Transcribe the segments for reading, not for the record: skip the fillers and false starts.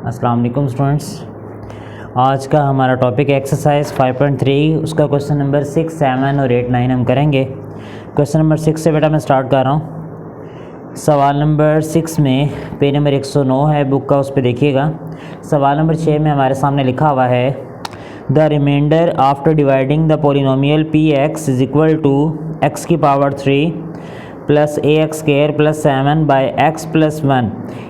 अस्सलाम वालेकुम स्टूडेंट्स। आज का हमारा टॉपिक एक्सरसाइज 5.3 उसका क्वेश्चन नंबर 6, 7 और 8, 9 हम करेंगे। क्वेश्चन नंबर 6 से बेटा मैं स्टार्ट कर रहा हूँ। सवाल नंबर 6 में पेज नंबर 109 है बुक का, उस पर देखिएगा। सवाल नंबर 6 में हमारे सामने लिखा हुआ है the remainder after dividing the polynomial p x is equal to x की power 3 plus a x square plus 7 by x plus 1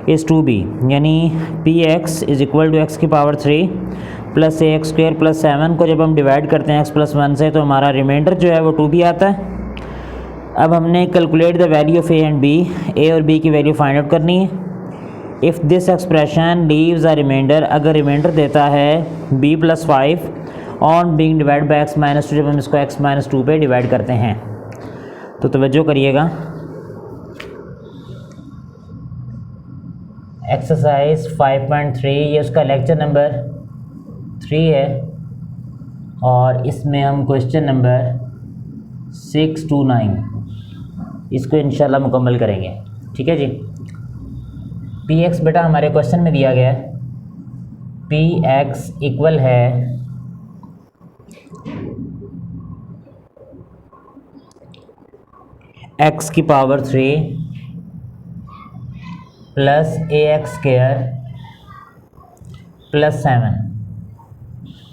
is to be, यानी p x is equal to x की power 3 plus a x square plus 7 को जब हम divide करते हैं x plus 1 से तो हमारा रिमाइंडर जो है वो 2 बी आता है। अब हमने calculate the value of a and b, a और बी की वैल्यू फाइंड आउट करनी है। If this expression leaves a remainder, अगर रिमाइंडर देता है b plus 5 on being divide by x minus 2, जब हम इसको एक्स माइनस 2 पे डिवाइड करते हैं तो तवज्जो करिएगा। एक्सरसाइज 5.3 ये उसका लेक्चर नंबर 3 है और इसमें हम क्वेश्चन नंबर 6 to 9 इसको इंशाल्लाह मुकम्मल करेंगे। ठीक है जी। पी एक्स बेटा हमारे क्वेश्चन में दिया गया है, पी एक्स इक्वल है एक्स की power 3 plus a x square plus 7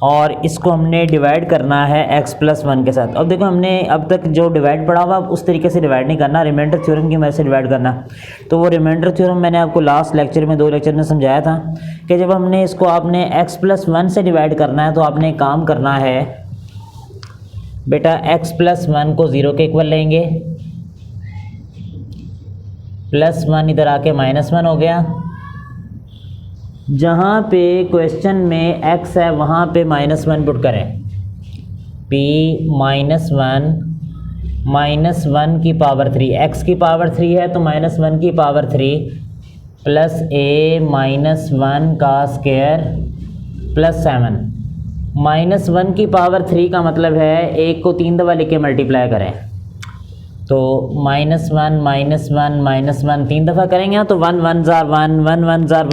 और इसको हमने डिवाइड करना है एक्स प्लस 1 के साथ। अब देखो हमने अब तक जो डिवाइड पढ़ा हुआ उस तरीके से डिवाइड नहीं करना, रिमाइंडर थ्योरम की मदद से डिवाइड करना। तो वो रिमाइंडर थ्योरम मैंने आपको लास्ट लेक्चर में 2 लेक्चर में समझाया था कि जब हमने इसको आपने एक्स प्लस 1 से डिवाइड करना है तो आपने काम करना है बेटा एक्स प्लस 1 को 0 के इक्वल लेंगे, प्लस 1 इधर आके माइनस 1 हो गया। जहाँ पे क्वेश्चन में x है वहाँ पे माइनस 1 पुट करें, p माइनस 1 की पावर 3, x की पावर 3 है तो माइनस 1 की पावर 3 प्लस a माइनस 1 का स्क्वायर प्लस 7। माइनस 1 की पावर 3 का मतलब है 1 को 3 दफ़ा लिख के मल्टीप्लाई करें तो माइनस 1 3 दफ़ा करेंगे तो 1 1 ज़ार 1 1 1 ज़ार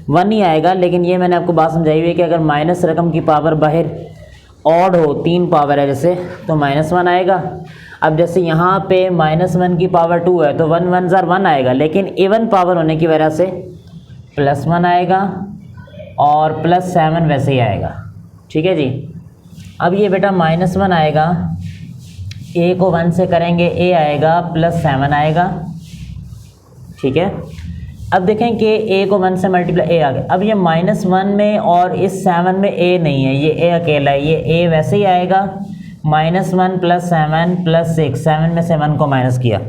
1 ही आएगा। लेकिन ये मैंने आपको बात समझाई हुई है कि अगर माइनस रकम की पावर बाहर ऑड हो, 3 पावर है जैसे, तो माइनस 1 आएगा। अब जैसे यहाँ पे माइनस 1 की पावर 2 है तो 1 1 ज़ार 1 आएगा, लेकिन इवन पावर होने की वजह से प्लस 1 आएगा और प्लस 7 वैसे ही आएगा। ठीक है जी। अब ये बेटा माइनस 1 आएगा, ए को 1 से करेंगे ए आएगा प्लस 7 आएगा। ठीक है। अब देखें कि ए को 1 से मल्टीप्लाई ए आ गया। अब ये माइनस 1 में और इस 7 में ए नहीं है, ये ए अकेला है, ये ए वैसे ही आएगा। माइनस 1 प्लस 7 प्लस 6, 7 में से 1 को माइनस किया।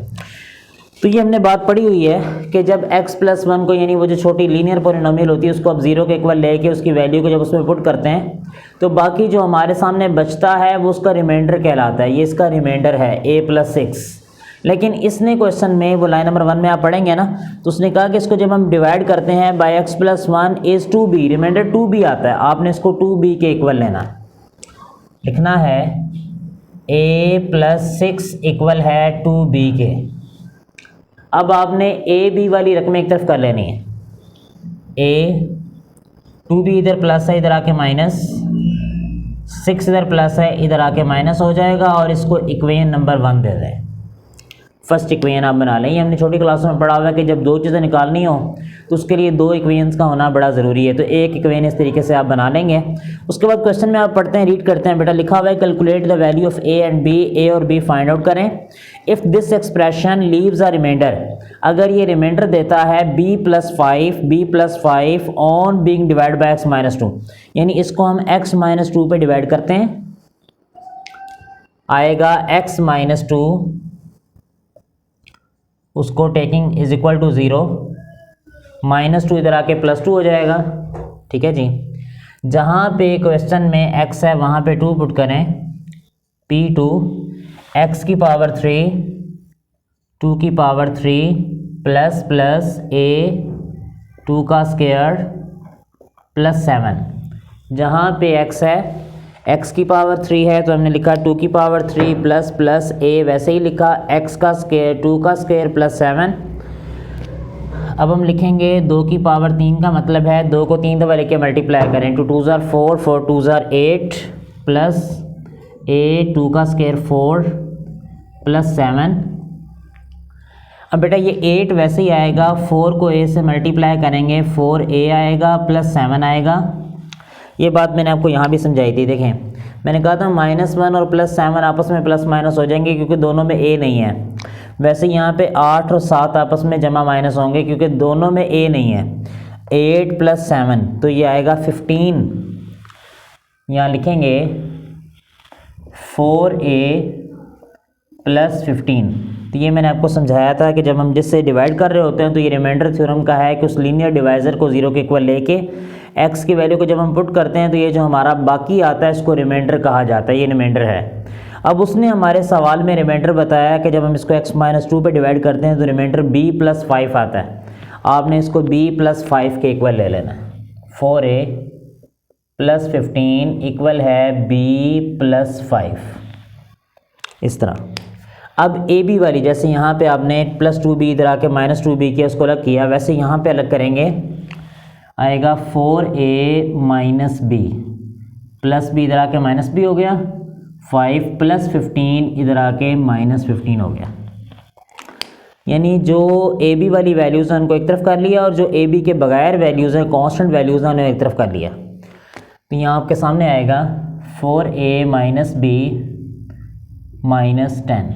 तो ये हमने बात पढ़ी हुई है कि जब x प्लस 1 को, यानी वो जो छोटी लीनियर पोलिनोमियल होती है उसको अब 0 के इक्वल लेके उसकी वैल्यू को जब उसमें पुट करते हैं तो बाकी जो हमारे सामने बचता है वो उसका रिमाइंडर कहलाता है। ये इसका रिमाइंडर है a प्लस 6। लेकिन इसने क्वेश्चन में वो लाइन नंबर 1 में आप पढ़ेंगे ना, तो उसने कहा कि इसको जब हम डिवाइड करते हैं by x plus 1 is 2b, remainder 2b आता है। आपने इसको 2b के इक्वल लेना, लिखना है a प्लस 6 इक्वल है 2b के। अब आपने ए बी वाली रकम एक तरफ कर लेनी है, a 2b इधर प्लस है, इधर आके माइनस, 6 इधर प्लस है, इधर आके माइनस हो जाएगा और इसको इक्वेशन नंबर 1 दे दें। फर्स्ट इक्वेशन आप बना लें। ये हमने छोटी क्लासों में पढ़ा हुआ है कि जब 2 चीज़ें निकालनी हो तो उसके लिए 2 इक्वेशंस का होना बड़ा ज़रूरी है। तो एक इक्वेशन इस तरीके से आप बना लेंगे। उसके बाद क्वेश्चन में आप पढ़ते हैं, रीड करते हैं। बेटा लिखा हुआ है calculate the value of a and b, a और बी फाइंड आउट करें। If this expression leaves a remainder, अगर ये रिमाइंडर देता है b plus 5 on being divide by x minus 2, यानी इसको हम x माइनस 2 पे डिवाइड करते हैं, आएगा x माइनस 2, उसको taking is equal to 0, minus 2 इधर आके प्लस 2 हो जाएगा। ठीक है जी। जहाँ पे क्वेश्चन में x है वहाँ पे 2 पुट करें, p2 x की पावर 3 2 की पावर 3 प्लस प्लस a 2 का स्क्वायर प्लस 7। जहाँ पे x है, x की पावर 3 है तो हमने लिखा 2 की पावर 3 प्लस प्लस a, वैसे ही लिखा x का स्क्वायर 2 का स्क्वायर प्लस 7। अब हम लिखेंगे 2 की पावर 3 का मतलब है 2 को 3 दफ़ा लेके मल्टीप्लाई करें, 2 2 ज़ार 4, 4 2 ज़ार 8 प्लस ए 2 का स्क्वायर 4 प्लस 7। अब बेटा ये 8 वैसे ही आएगा, 4 को a से मल्टीप्लाई करेंगे 4a आएगा प्लस 7 आएगा। ये बात मैंने आपको यहाँ भी समझाई थी। देखें मैंने कहा था -1 और +7 आपस में प्लस माइनस हो जाएंगे क्योंकि दोनों में a नहीं है। वैसे यहाँ पे 8 और 7 आपस में जमा माइनस होंगे क्योंकि दोनों में a नहीं है। 8 + 7 तो ये आएगा 15। यहाँ लिखेंगे 4a + 15। तो ये मैंने आपको समझाया था कि जब हम जिससे डिवाइड कर रहे होते हैं तो ये रिमाइंडर थ्योरम का है कि उस लीनियर डिवाइज़र को 0 के इक्वल लेके x की वैल्यू को जब हम पुट करते हैं तो ये जो हमारा बाकी आता है इसको रिमाइंडर कहा जाता है। ये रिमाइंडर है। अब उसने हमारे सवाल में रिमाइंडर बताया कि जब हम इसको x - 2 पे डिवाइड करते हैं तो रिमाइंडर b + 5 आता है। आपने इसको b + 5 के इक्वल ले लेना है। 4a + 15 इक्वल है b + 5। इस तरह अब ए बी वाली जैसे यहाँ पे आपने +2b इधर आके -2b किया, उसको अलग किया, वैसे यहाँ पे अलग करेंगे। आएगा 4a - b प्लस b इधर आके -b हो गया, 5 + 15 इधर आके -15 हो गया। यानी जो ए बी वाली वैल्यूज़ हैं उनको एक तरफ कर लिया और जो ए बी के बगैर वैल्यूज़ हैं, कांस्टेंट वैल्यूज़ हैं, उन्हें एक तरफ कर लिया। तो यहाँ आपके सामने आएगा 4a - b -10।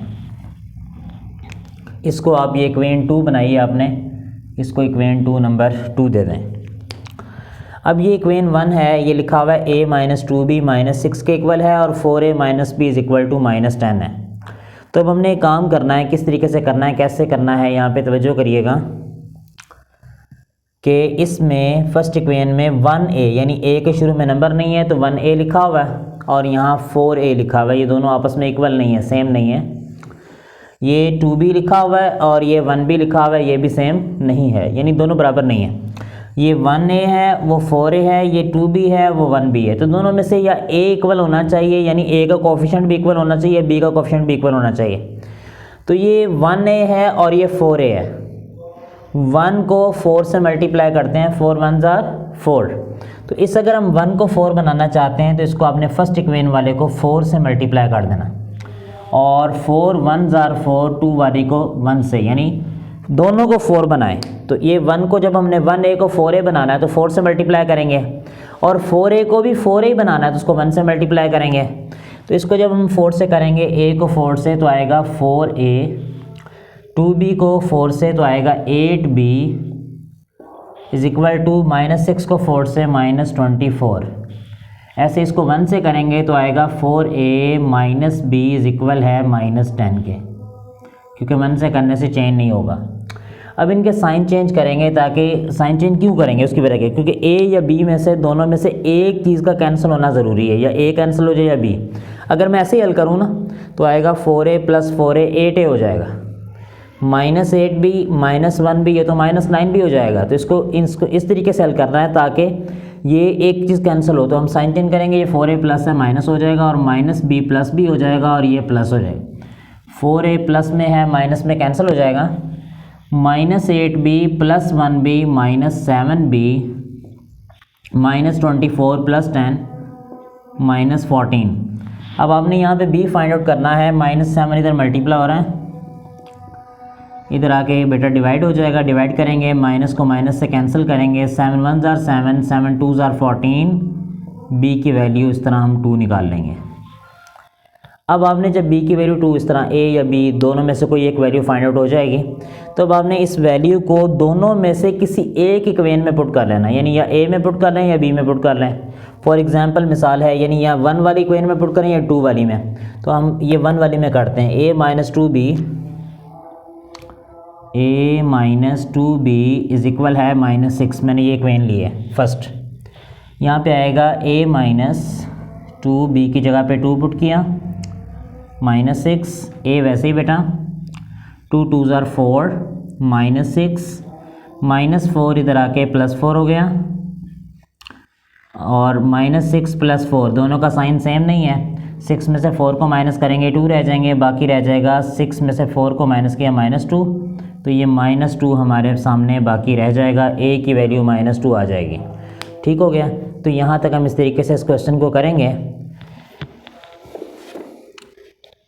इसको आप ये इक्वेशन 2 बनाइए, आपने इसको इक्वेशन 2 नंबर 2 दे दें। अब ये इक्वेशन 1 है, ये लिखा हुआ है a - 2b -6 के इक्वल है और 4a - b = -10 है। तो अब हमने एक काम करना है, किस तरीके से करना है, कैसे करना है, यहाँ पे तवज्जो करिएगा कि इसमें फर्स्ट इक्वेशन में 1a यानी a के शुरू में नंबर नहीं है तो 1a लिखा हुआ है और यहाँ 4a लिखा हुआ है। ये दोनों आपस में इक्वल नहीं है, सेम नहीं है। ये 2b लिखा हुआ है और ये 1b लिखा हुआ है, ये भी सेम नहीं है, यानी दोनों बराबर नहीं है। ये 1a है वो 4a है, ये 2b है वो 1b है। तो दोनों में से या a इक्वल होना चाहिए यानी a का कोफिशिएंट भी इक्वल होना चाहिए, b का कोफिशिएंट भी इक्वल होना चाहिए। तो ये 1a है और ये 4a है। 1 को 4 से मल्टीप्लाई करते हैं, 4 1 ज़ार 4। तो इस अगर हम 1 को 4 बनाना चाहते हैं तो इसको आपने फर्स्ट इक्वेशन वाले को 4 से मल्टीप्लाई कर देना और 4 1 ज़ार 4 2 वाली को 1 से, यानी दोनों को 4 बनाएं। तो ये 1 को जब हमने 1a को 4a बनाना है तो 4 से मल्टीप्लाई करेंगे और 4a को भी 4a बनाना है तो उसको 1 से मल्टीप्लाई करेंगे। तो इसको जब हम 4 से करेंगे, a को 4 से तो आएगा 4a, 2b को 4 से तो आएगा 8b = -6 को 4 से -24। ऐसे इसको 1 से करेंगे तो आएगा 4a - b = -10 के, क्योंकि 1 से करने से चेंज नहीं होगा। अब इनके साइन चेंज करेंगे, ताकि साइन चेंज क्यों करेंगे उसकी वजह क्या, क्योंकि a या b में से दोनों में से एक चीज़ का कैंसिल होना ज़रूरी है, या a कैंसिल हो जाए या b। अगर मैं ऐसे ही हल करूँ ना तो आएगा 4a + 4a 8a हो जाएगा, -8b -1b ये तो -9 भी हो जाएगा। तो इसको इस तरीके से हल करना है ताकि ये एक चीज़ कैंसिल हो। तो हम साइन चेंज करेंगे, ये 4a प्लस है माइनस हो जाएगा और -b + b हो जाएगा और ये प्लस हो जाएगा। 4a प्लस में है माइनस में कैंसिल हो जाएगा, -8b + 1b -7b -24 + 10 -14। अब आपने यहाँ पे b फाइंड आउट करना है। -7 इधर मल्टीप्लाई हो रहा है, इधर आके बेटा डिवाइड हो जाएगा, डिवाइड करेंगे, माइनस को माइनस से कैंसिल करेंगे, 7 1 ज़ार 7 7 2 ज़ार 14, b की वैल्यू इस तरह हम 2 निकाल लेंगे। अब आपने जब b की वैल्यू 2 इस तरह a या b दोनों में से कोई एक वैल्यू फाइंड आउट हो जाएगी, तो अब आपने इस वैल्यू को दोनों में से किसी एक इक्वेशन में पुट कर लेना, यानी या a में पुट कर लें या b में पुट कर लें। फॉर एग्जांपल मिसाल है, यानी या 1 वाली इक्वेशन में पुट करें या 2 वाली में। तो हम ये 1 वाली में करते हैं, a - 2b = -6। मैंने ये इक्वेशन ली है फर्स्ट। यहाँ पे आएगा a - 2b की जगह पे 2 पुट किया, -6, a वैसे ही बेटा 2 2 ज़ार 4 -6 -4 इधर आके +4 हो गया और -6 + 4 दोनों का साइन सेम नहीं है। 6 में से 4 को माइनस करेंगे 2 रह जाएंगे, बाकी रह जाएगा 6 में से 4 को माइनस किया -2, तो ये -2 हमारे सामने बाकी रह जाएगा, a की वैल्यू -2 आ जाएगी। ठीक हो गया। तो यहाँ तक हम इस तरीके से इस क्वेश्चन को करेंगे।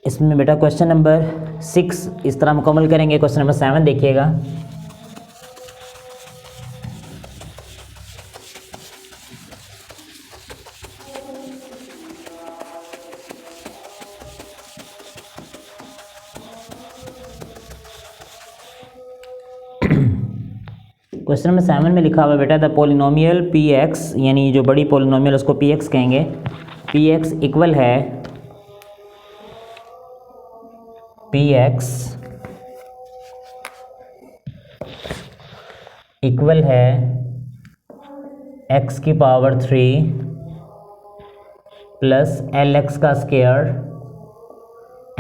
इसमें बेटा क्वेश्चन नंबर 6 इस तरह मुकम्मल करेंगे। क्वेश्चन नंबर 7 देखिएगा। क्वेश्चन नंबर 7 में लिखा हुआ है बेटा द पोलिनोमियल px, यानी जो बड़ी पोलिनोमियल उसको px कहेंगे, px इक्वल है x की पावर 3 प्लस lx का square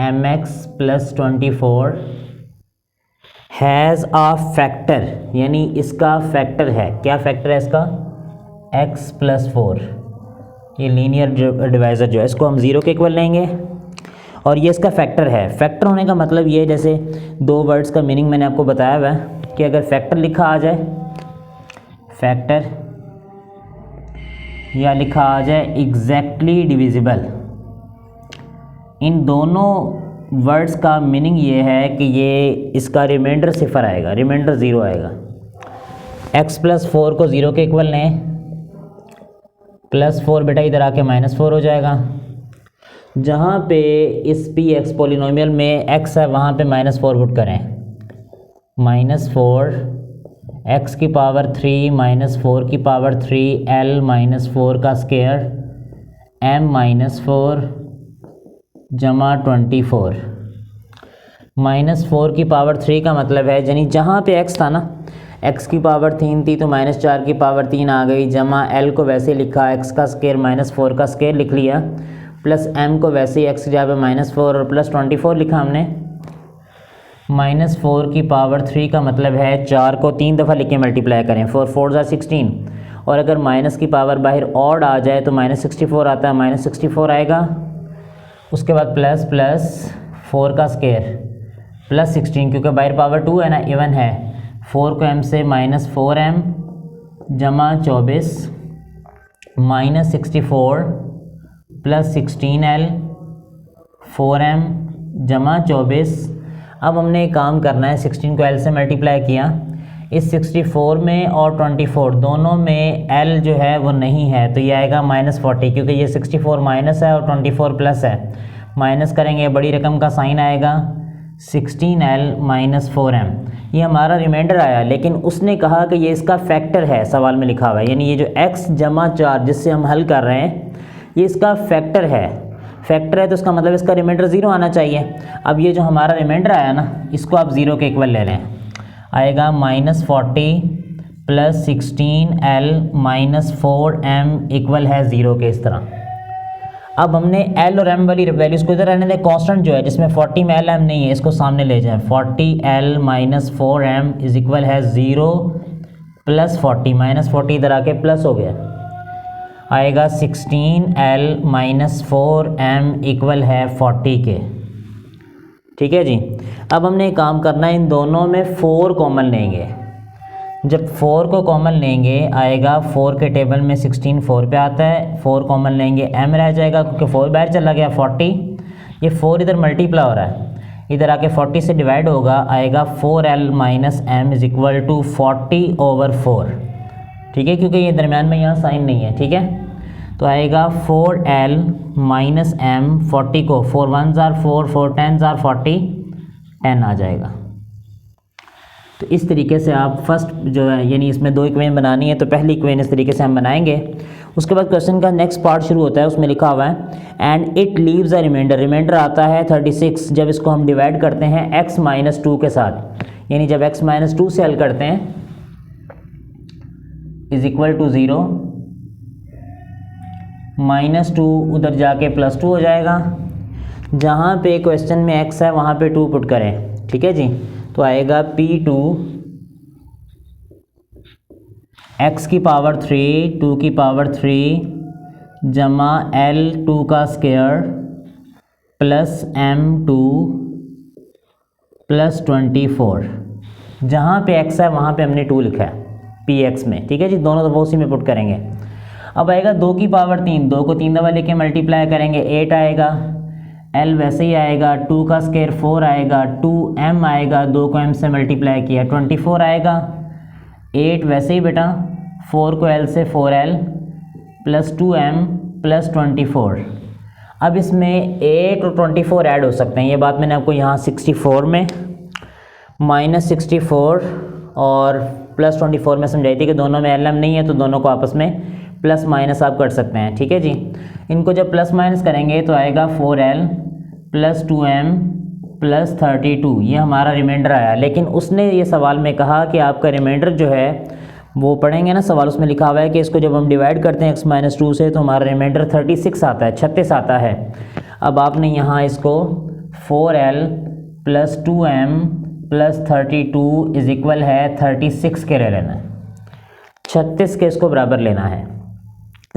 mx plus 24 has a factor, यानी इसका फैक्टर है। क्या फैक्टर है इसका? x + 4। ये लीनियर डिवाइज़र जो है इसको हम 0 के इक्वल लेंगे और ये इसका फैक्टर है। फैक्टर होने का मतलब ये है, जैसे दो वर्ड्स का मीनिंग मैंने आपको बताया हुआ है कि अगर फैक्टर लिखा आ जाए, फैक्टर या लिखा आ जाए एग्जैक्टली डिविजिबल, इन दोनों वर्ड्स का मीनिंग ये है कि ये इसका रिमाइंडर 0 आएगा, रिमाइंडर 0 आएगा। x + 4 को 0 के इक्वल लें, +4 बेटा इधर आके -4 हो जाएगा। जहाँ पे इस px पोलिनोमियल में x है वहाँ पे -4 पुट करें, -4 x की पावर 3 -4 की पावर 3 l -4 का स्क्वायर m -4 जमा 24। -4 की पावर 3 का मतलब है, यानी जहाँ पे x था ना, x की पावर 3 थी तो -4 की पावर 3 आ गई, जमा l को वैसे लिखा x का स्क्वायर -4 का स्क्वायर लिख लिया, प्लस m को वैसे ही x की जगह पे -4 और प्लस 24 लिखा हमने। -4 की पावर 3 का मतलब है 4 को 3 दफ़ा लिख के मल्टीप्लाई करें, 4 4 ज़ा 16, और अगर माइनस की पावर बाहर ऑड आ जाए तो -64 आता है, -64 आएगा। उसके बाद प्लस 4 का स्क्वायर प्लस 16, क्योंकि बाहर पावर 2 है ना, इवन है, 4 को m से -4m जमा 24 -64 प्लस 16l 4m जमा 24। अब हमने एक काम करना है, 16 को l से मल्टीप्लाई किया, इस 64 में और 24 दोनों में l जो है वो नहीं है, तो ये आएगा -40, क्योंकि ये 64 माइनस है और 24 प्लस है। माइनस करेंगे बड़ी रकम का साइन आएगा, 16l -4m। ये हमारा रिमाइंडर आया, लेकिन उसने कहा कि ये इसका फैक्टर है, सवाल में लिखा हुआ है, यानी ये जो x जमा 4 जिससे हम हल कर रहे हैं ये इसका फैक्टर है। फैक्टर है तो इसका मतलब इसका रिमाइंडर 0 आना चाहिए। अब ये जो हमारा रिमाइंडर आया ना, इसको आप 0 के इक्वल ले लें, आएगा -40 प्लस 16l -4m इक्वल है 0 के, इस तरह। अब हमने l और m वाली वैल्यूज़ को इधर रहने दें, कांस्टेंट जो है जिसमें 40 में l m नहीं है इसको सामने ले जाएं, 40l -4m इज इक्वल है 0 प्लस 40, -40 इधर आके प्लस हो गया, आएगा 16l -4m इक्वल है 40 के। ठीक है जी। अब हमने एक काम करना है, इन दोनों में 4 कॉमन लेंगे। जब 4 को कॉमन लेंगे आएगा 4 के टेबल में 16 4 पे आता है, 4 कॉमन लेंगे m रह जाएगा, क्योंकि 4 बाहर चला गया 40, ये 4 इधर मल्टीप्लाई हो रहा है, इधर आके 40 से डिवाइड होगा, आएगा 4l -m is equal to 40/4। ठीक है, क्योंकि ये दरमियान में यहाँ साइन नहीं है। ठीक है, तो आएगा 4l -m, 40 को 4 1s are 4 4 10s are 40, 10 आ जाएगा। तो इस तरीके से आप फर्स्ट जो है, यानी इसमें 2 इक्वेशन बनानी है, तो पहली इक्वेशन इस तरीके से हम बनाएंगे। उसके बाद क्वेश्चन का नेक्स्ट पार्ट शुरू होता है, उसमें लिखा हुआ है and it leaves a remainder, remainder आता है 36 जब इसको हम डिवाइड करते हैं x -2 के साथ, यानी जब x -2 से हल करते हैं इज इक्वल टू 0, -2 उधर जाके +2 हो जाएगा, जहाँ पे क्वेश्चन में x है वहाँ पे 2 पुट करें। ठीक है जी, तो आएगा P2 x की पावर 3 2 की पावर 3 जमा l 2 का स्क्वायर प्लस m2 प्लस 24। जहाँ पे x है वहाँ पे हमने 2 लिखा है px में, ठीक है जी। दोनों दफ़ा उसी में पुट करेंगे। अब आएगा 2 की पावर 3, 2 को 3 दफ़ा लेके मल्टीप्लाई करेंगे 8 आएगा, l वैसे ही आएगा, 2 का स्क्वायर 4 आएगा, 2m आएगा, 2 को m से मल्टीप्लाई किया 24 आएगा, 8 वैसे ही बेटा, 4 को l से 4l प्लस 2m प्लस 24। अब इसमें 8 और 24 ऐड हो सकते हैं, ये बात मैंने आपको यहाँ 64 में माइनस 64 और प्लस 24 में समझाई थी कि दोनों में lm नहीं है तो दोनों को आपस में प्लस माइनस आप कर सकते हैं, ठीक है जी। इनको जब प्लस माइनस करेंगे तो आएगा 4l प्लस 2m प्लस 32, ये हमारा रिमाइंडर आया। लेकिन उसने ये सवाल में कहा कि आपका रिमाइंडर जो है वो पढ़ेंगे ना सवाल, उसमें लिखा हुआ है कि इसको जब हम डिवाइड करते हैं x-2 से तो हमारा रिमाइंडर 36 आता है, 36 आता है। अब आपने यहाँ इसको 4l plus 2m plus 32 is equal है 36 के ले लेना है, 36 के इसको बराबर लेना है,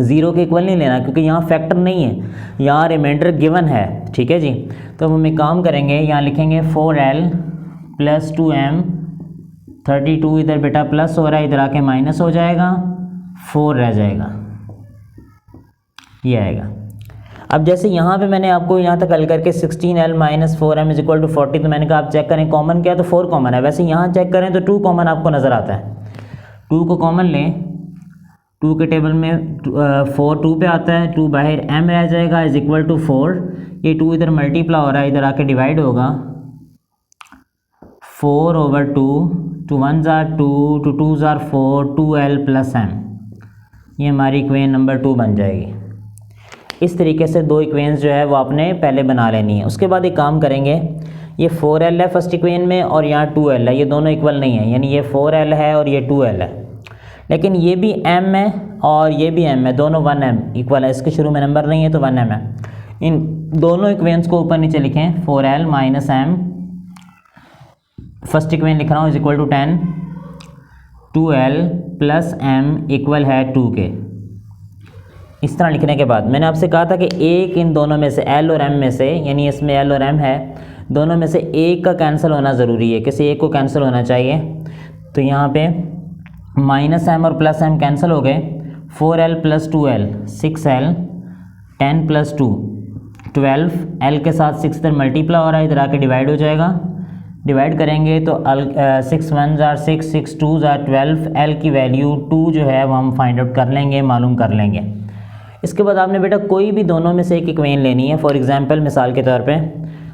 0 के इक्वल नहीं लेना क्योंकि यहाँ फैक्टर नहीं है, यहाँ रिमाइंडर गिवन है, ठीक है जी। तो हम एक काम करेंगे, यहाँ लिखेंगे 4l प्लस 2m, 32 इधर बेटा प्लस हो रहा है, इधर आके माइनस हो जाएगा, 4 रह जाएगा, ये आएगा। अब जैसे यहाँ पे मैंने आपको यहाँ तक हल करके 16l minus 4m is equal to 40, तो मैंने कहा आप चेक करें कॉमन क्या, तो 4 कॉमन है। वैसे यहाँ चेक करें तो 2 कॉमन आपको नज़र आता है, 2 को कॉमन लें, 2 के टेबल में 4 2 पे आता है, 2 बाहर m रह जाएगा इज इक्वल टू 4, ये 2 इधर मल्टीप्लाई हो रहा है, इधर आके डिवाइड होगा, 4 ओवर 2, 2 1 ज़ार 2, 2 2 ज़ार 4, 2l प्लस m, ये हमारी इक्वेशन नंबर 2 बन जाएगी। इस तरीके से दो इक्वेशंस जो है वो आपने पहले बना लेनी है। उसके बाद एक काम करेंगे, ये 4l है फर्स्ट इक्वेशन में और यहाँ 2l है, ये दोनों इक्वल नहीं है, यानी ये 4l है और ये 2l है, लेकिन ये भी m है और ये भी m है, दोनों 1m इक्वल है, इसके शुरू में नंबर नहीं है तो 1m है। इन दोनों इक्वेशंस को ऊपर नीचे लिखें, 4l minus m, first equation लिख रहा हूँ is equal to 10, 2l plus m equal है 2 के। इस तरह लिखने के बाद मैंने आपसे कहा था कि एक इन दोनों में से l और m में से, यानी इसमें l और m है, दोनों में से एक का कैंसिल होना ज़रूरी है, किसी एक को कैंसिल होना चाहिए। तो यहाँ पे माइनस m और प्लस m कैंसिल हो गए, 4l plus 2l 6l, 10 plus 2 12, l के साथ 6 इधर मल्टीप्लाई हो रहा है, इधर आके डिवाइड हो जाएगा, डिवाइड करेंगे तो 6 1 ज़ार 6, 6 2 ज़ार 12, l की वैल्यू 2 जो है वो हम फाइंड आउट कर लेंगे, मालूम कर लेंगे। इसके बाद आपने बेटा कोई भी दोनों में से एक इक्वेशन लेनी है। फॉर एग्जांपल मिसाल के तौर पे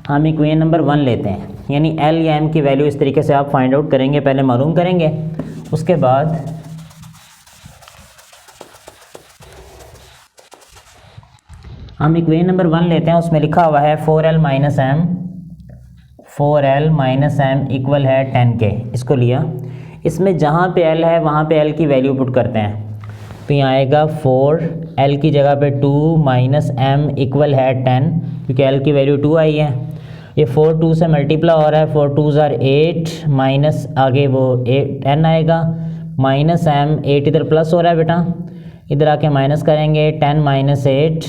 हम इक्वेशन नंबर 1 लेते हैं, यानी l या m की वैल्यू इस तरीके से आप फाइंड आउट करेंगे, पहले मालूम करेंगे, उसके बाद हम इक्वेशन नंबर 1 लेते हैं, उसमें लिखा हुआ है 4l minus m, 4l minus m equal है 10k। इसको लिया, इसमें जहाँ पे l है वहाँ पे l की वैल्यू पुट करते हैं, तो यहाँ आएगा 4, l की जगह पे 2 माइनस m इक्वल है 10, क्योंकि l की वैल्यू 2 आई है। ये 4 2 से मल्टीप्लाई हो रहा है, 4 2 ज़ार 8 माइनस आगे वो 10 आएगा, माइनस m, 8 इधर प्लस हो रहा है बेटा, इधर आके माइनस करेंगे, 10 माइनस 8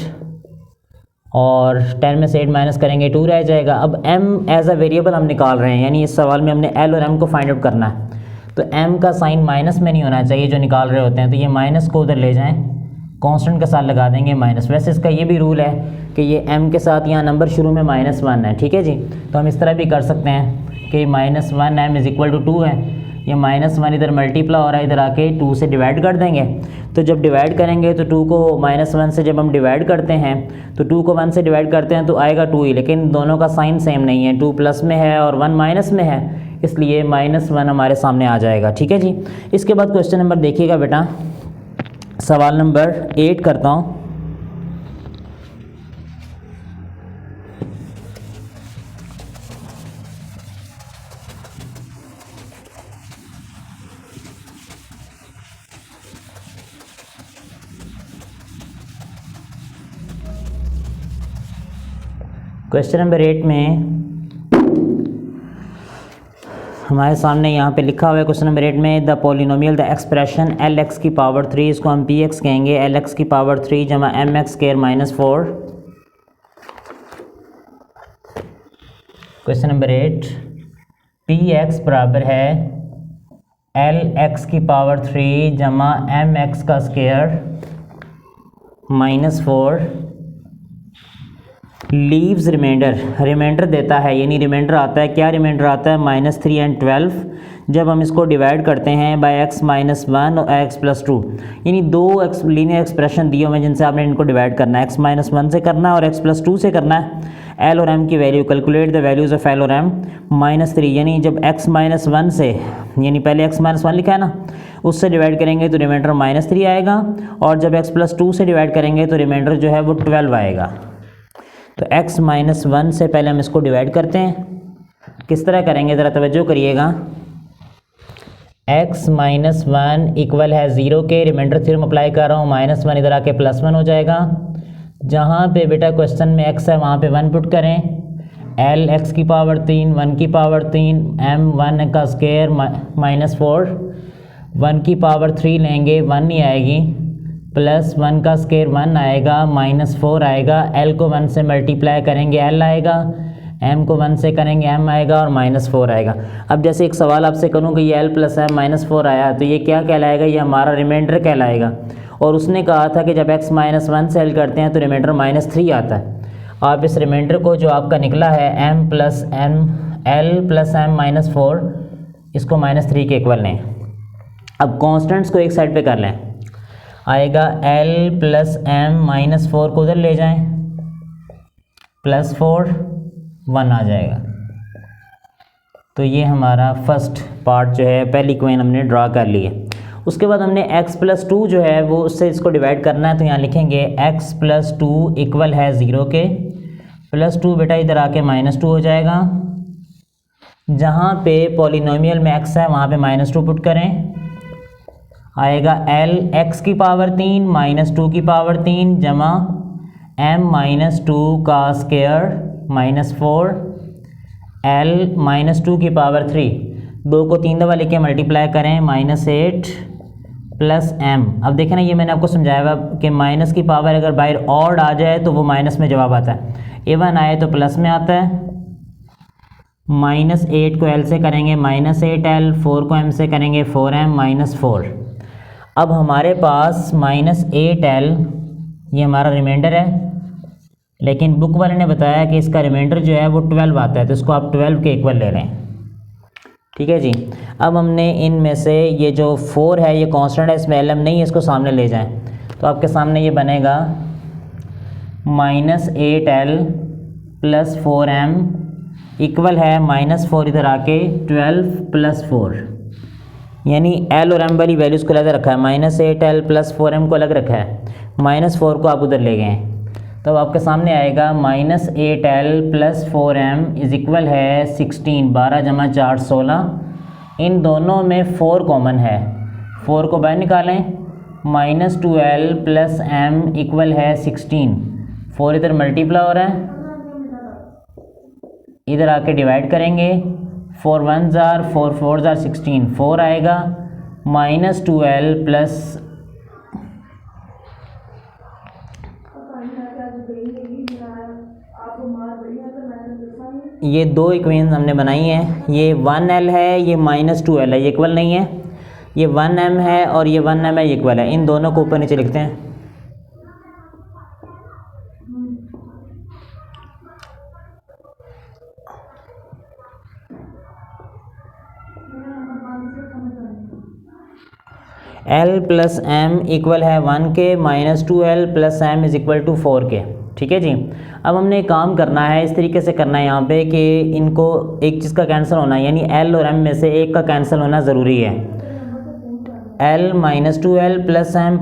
और 10 में से 8 माइनस करेंगे 2 रह जाएगा। अब m एज अ वेरिएबल हम निकाल रहे हैं, यानी इस सवाल में हमने l और m को फाइंड आउट करना है, तो m का साइन माइनस में नहीं होना चाहिए जो निकाल रहे होते हैं, तो ये माइनस को उधर ले जाएं, कांस्टेंट के साथ लगा देंगे माइनस। वैसे इसका ये भी रूल है कि ये m के साथ यहाँ नंबर शुरू में -1 है, ठीक है जी। तो हम इस तरह भी कर सकते हैं कि -1 m इज़ इक्वल टू 2 है, ये -1 इधर मल्टीप्लाई हो रहा है, इधर आके 2 से डिवाइड कर देंगे। तो जब डिवाइड करेंगे तो 2 को -1 से जब हम डिवाइड करते हैं तो 2 को 1 से डिवाइड करते हैं तो आएगा 2 ही, लेकिन दोनों का साइन सेम नहीं है, 2 प्लस में है और 1 माइनस में है, इसलिए -1 हमारे सामने आ जाएगा, ठीक है जी। इसके बाद क्वेश्चन नंबर देखिएगा बेटा, सवाल नंबर 8 करता हूँ। क्वेश्चन नंबर 8 में हमारे सामने यहाँ पे लिखा हुआ है क्वेश्चन नंबर 8 में the polynomial the expression l x की पावर 3, इसको हम पी एक्स कहेंगे, एल एक्स की पावर 3 जमा m x square minus 4। Question number 8 p x बराबर है एल एक्स की पावर 3 जमा एम एक्स का स्क्वायर माइनस 4 लीव्स रिमाइंडर देता है, यानी रिमाइंडर आता है, क्या रिमाइंडर आता है -3 एंड 12। जब हम इसको डिवाइड करते हैं बाय x माइनस 1 और x प्लस 2, यानी दो लीनियर एक्सप्रेशन दिए हुए हैं जिनसे आपने इनको डिवाइड करना है, x माइनस 1 से करना है और x प्लस 2 से करना है। l और m की value calculate the values of l और m -3, यानी जब x माइनस 1 से, यानी पहले x माइनस 1 लिखा है ना, उससे डिवाइड करेंगे तो रिमाइंडर -3 आएगा, और जब x प्लस 2 से डिवाइड करेंगे तो रिमाइंडर जो है वो 12 आएगा। तो x माइनस 1 से पहले हम इसको डिवाइड करते हैं। किस तरह करेंगे ज़रा तवज्जो करिएगा। x माइनस 1 इक्वल है 0 के, रिमाइंडर थ्योरम अप्लाई कर रहा हूँ, -1 इधर आके +1 हो जाएगा। जहाँ पे बेटा क्वेश्चन में x है वहाँ पे 1 पुट करें, l x की पावर 3, 1 की पावर 3, m 1 का स्क्वायर -4, 1 की पावर 3 लेंगे 1 नहीं आएगी, प्लस 1 का स्क्वायर 1 आएगा, -4 आएगा, l को 1 से मल्टीप्लाई करेंगे l आएगा, m को 1 से करेंगे m आएगा और -4 आएगा। अब जैसे एक सवाल आपसे करूँ कि ये l प्लस m -4 आया तो ये क्या कहलाएगा, ये हमारा रिमाइंडर कहलाएगा। और उसने कहा था कि जब x माइनस 1 से l करते हैं तो रिमाइंडर -3 आता है। आप इस रिमाइंडर को जो आपका निकला है m plus m l plus m -4, इसको -3 के इक्वल लें। अब कॉन्स्टेंट्स को एक साइड पे कर लें, आएगा l प्लस m -4 को उधर ले जाएं, +4 1 आ जाएगा। तो ये हमारा फर्स्ट पार्ट जो है, पहली इक्वेशन हमने ड्रा कर ली है। उसके बाद हमने x प्लस 2 जो है वो उससे इसको डिवाइड करना है, तो यहाँ लिखेंगे x प्लस 2 इक्वल है 0 के, +2 बेटा इधर आके -2 हो जाएगा। जहाँ पे पॉलिनोमियल में x है वहाँ पे -2 पुट करें, आएगा l x की पावर 3 -2 की पावर 3 जमा m -2 का स्क्वायर -4 l -2 की पावर 3, 2 को 3 दफ़ा लेके मल्टीप्लाई करें, -8 प्लस m। अब देखें ना, ये मैंने आपको समझाया कि माइनस की पावर अगर बाहर ऑड आ जाए तो वो माइनस में जवाब आता है, इवन आए तो प्लस में आता है। -8 को l से करेंगे -8l, 4 को m से करेंगे 4m -4। अब हमारे पास -8l ये हमारा रिमाइंडर है, लेकिन बुक वाले ने बताया कि इसका रिमाइंडर जो है वो 12 आता है, तो इसको आप 12 के इक्वल ले लें। ठीक है जी। अब हमने इनमें से ये जो 4 है ये कांस्टेंट है, इसमें lm नहीं है, इसको सामने ले जाएं तो आपके सामने ये बनेगा -8l प्लस 4m इक्वल है -4 इधर आके 12 प्लस 4, यानी l और m वाली वैल्यूज़ को अलग रखा है, -8l प्लस 4m को अलग रखा है, -4 को आप उधर ले गए। तो आपके सामने आएगा -8l plus 4m is equal है 16, 12 जमा 4 16। इन दोनों में 4 कॉमन है, 4 को बाहर निकालें, -2l प्लस m इक्वल है 16, 4 इधर मल्टीप्लाई हो रहा है, इधर आके डिवाइड करेंगे, 4 1 जार 4 4 जार 16, 4 आएगा, -2l प्लस ये दो इक्वेशन हमने बनाई हैं, ये 1l है, ये -2l है, ये इक्वल नहीं है, ये 1m है और ये 1m है, ये इक्वल है। इन दोनों को ऊपर नीचे लिखते हैं। l प्लस m इक्वल है 1 के, -2l plus m is equal to 4 के। ठीक है जी। अब हमने एक काम करना है, इस तरीके से करना है यहाँ पे कि इनको एक चीज़ का कैंसिल होना है, यानी l और m में से एक का कैंसिल होना ज़रूरी है। l -2l प्लस m,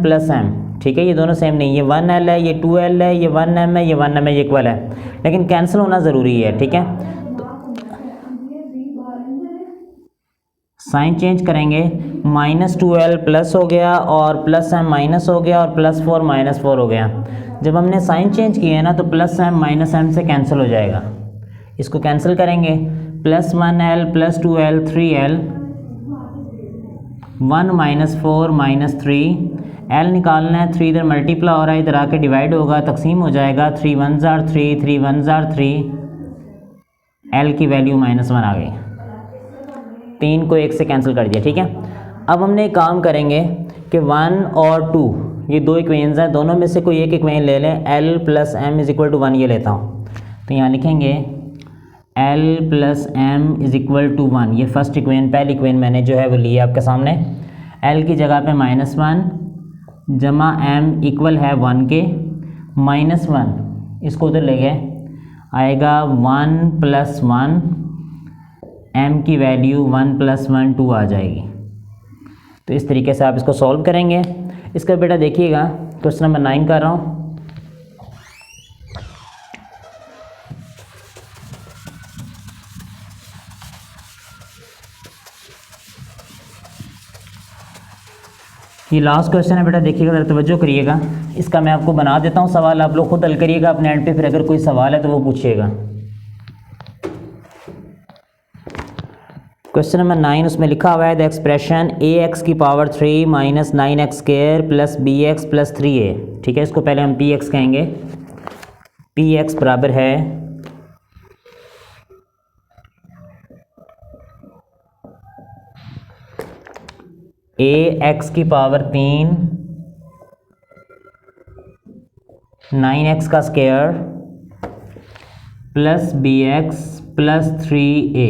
ठीक है, ये दोनों सेम नहीं, ये 1l है, ये 2l है, ये 1m है, ये 1m है, ये इक्वल है, लेकिन कैंसिल होना ज़रूरी है। ठीक है, साइन चेंज करेंगे, -2l प्लस हो गया और प्लस m माइनस हो गया और +4 -4 हो गया। जब हमने साइन चेंज किया है ना तो प्लस m माइनस m से कैंसिल हो जाएगा, इसको कैंसिल करेंगे, plus 1l plus 2l 3l 1 minus 4 minus 3 l निकालना है, 3 इधर मल्टीप्लाई हो रहा है, इधर आके डिवाइड होगा, तकसीम हो जाएगा, 3 1 जार 3 3 1 जार 3, l की वैल्यू -1 आ गई, 3 को 1 से कैंसिल कर दिया। ठीक है, अब हमने एक काम करेंगे कि 1 और 2 ये दो इक्वेशंस हैं, दोनों में से कोई एक इक्वेशन ले लें, l plus m is equal to 1 ये लेता हूँ, तो यहाँ लिखेंगे l plus m is equal to 1, ये फर्स्ट इक्वेशन पहली इक्वेशन मैंने जो है वो ली है आपके सामने, l की जगह पे -1 जमा m इक्वल है 1 के, -1 इसको उधर ले गए, आएगा 1 प्लस 1, m की वैल्यू 1 प्लस 1 2 आ जाएगी। तो इस तरीके से आप इसको सॉल्व करेंगे। इसका बेटा देखिएगा क्वेश्चन नंबर 9 कर रहा हूँ। ये लास्ट क्वेश्चन है बेटा, देखिएगा ज़रा तवज्जो करिएगा, इसका मैं आपको बना देता हूँ सवाल, आप लोग खुद हल करिएगा अपने एंड पे, फिर अगर कोई सवाल है तो वो पूछिएगा। क्वेश्चन नंबर 9 उसमें लिखा हुआ है द एक्सप्रेशन ax की power 3 minus 9x square plus bx plus 3a। ठीक है, इसको पहले हम px कहेंगे, px बराबर है ax की पावर 3 9x का square plus bx plus 3a,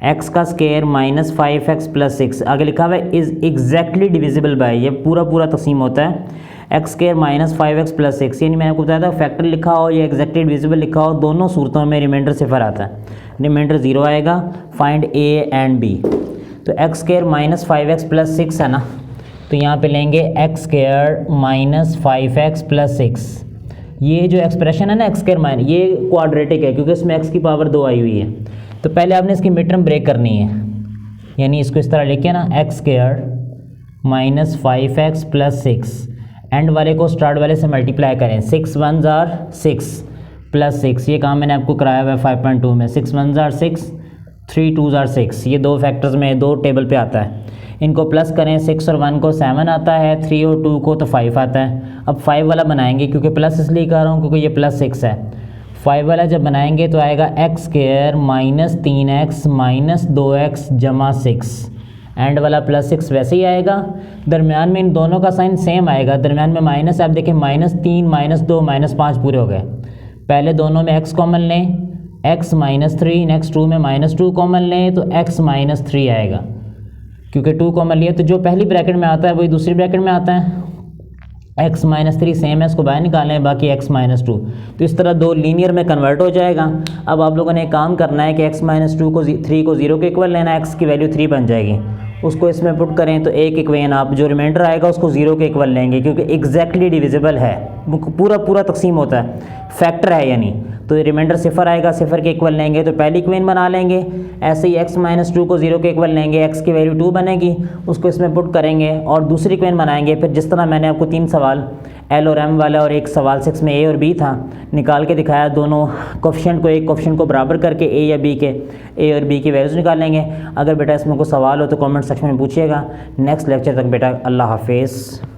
x का स्क्वायर माइनस 5x प्लस 6, आगे लिखा हुआ है इज एग्जैक्टली डिविजिबल बाय, ये पूरा पूरा तकसीम होता है, x square minus 5x plus 6, यानी मैंने आपको बताया था फैक्टर लिखा हो या एग्जैक्टली डिविजिबल लिखा हो, दोनों सूरतों में रिमाइंडर सिफर आता है, रिमाइंडर 0 आएगा। फाइंड a एंड b, तो x square minus 5x plus 6 है ना, तो यहाँ पे लेंगे x square minus 5x plus 6, ये जो एक्सप्रेशन है ना x स्क्वायर माइनस, ये क्वाड्रेटिक है क्योंकि इसमें x की पावर 2 आई हुई है, तो पहले आपने इसकी मिड टर्म ब्रेक करनी है, यानी इसको इस तरह लिखिए ना, x square minus 5x plus 6, and वाले को स्टार्ट वाले से मल्टीप्लाई करें, 6 1 जार 6 प्लस 6, ये काम मैंने आपको कराया हुआ है 5.2 में, 6 1 जार 6 3 2 जार 6, ये दो फैक्टर्स में दो टेबल पे आता है, इनको प्लस करें, 6 और 1 को 7 आता है, 3 और 2 को तो 5 आता है। अब 5 वाला बनाएंगे, क्योंकि प्लस इसलिए कर रहा हूँ क्योंकि ये प्लस 6 है, 5 वाला जब बनाएंगे तो आएगा x square minus 3x minus 2x जमा 6, एंड वाला प्लस 6 वैसे ही आएगा, दरमियान में इन दोनों का साइन सेम आएगा, दरमियान में माइनस, आप देखें -3 -2 -5 पूरे हो गए, पहले दोनों में x कॉमन लें, x -3, नेक्स्ट 2 में -2 कॉमन लें तो x -3 आएगा, क्योंकि 2 कॉमन लिए तो जो पहली ब्रैकेट में आता है वही दूसरी ब्रैकेट में आता है, x -3 सेम है, इसको बाहर निकालें, बाकी x -2, तो इस तरह दो लीनियर में कन्वर्ट हो जाएगा। अब आप लोगों ने एक काम करना है कि x -2 को 3 को 0 के इक्वल लेना है, x की वैल्यू 3 बन जाएगी, उसको इसमें पुट करें तो एक इक्वेशन आप जो रिमाइंडर आएगा उसको 0 के इक्वल लेंगे, क्योंकि एग्जैक्टली डिविजिबल है, पूरा पूरा तकसीम होता है, फैक्टर है यानी, तो रिमाइंडर सिफर आएगा, सिफर के इक्वल लेंगे तो पहली इक्वेशन बना लेंगे, ऐसे ही x -2 को 0 के इक्वल लेंगे, x की वैल्यू 2 बनेगी, उसको इसमें पुट करेंगे और दूसरी इक्वेशन बनाएंगे। फिर जिस तरह मैंने आपको 3 सवाल l और m वाला और एक सवाल 6 में a और b था निकाल के दिखाया, दोनों कोफिशिएंट को एक कोफिशिएंट को बराबर करके a या b के a और b की वैल्यूज़ निकाल लेंगे। अगर बेटा इसमें कोई सवाल हो तो कमेंट सेक्शन में पूछिएगा। नेक्स्ट लेक्चर तक बेटा अल्लाह हाफिज़।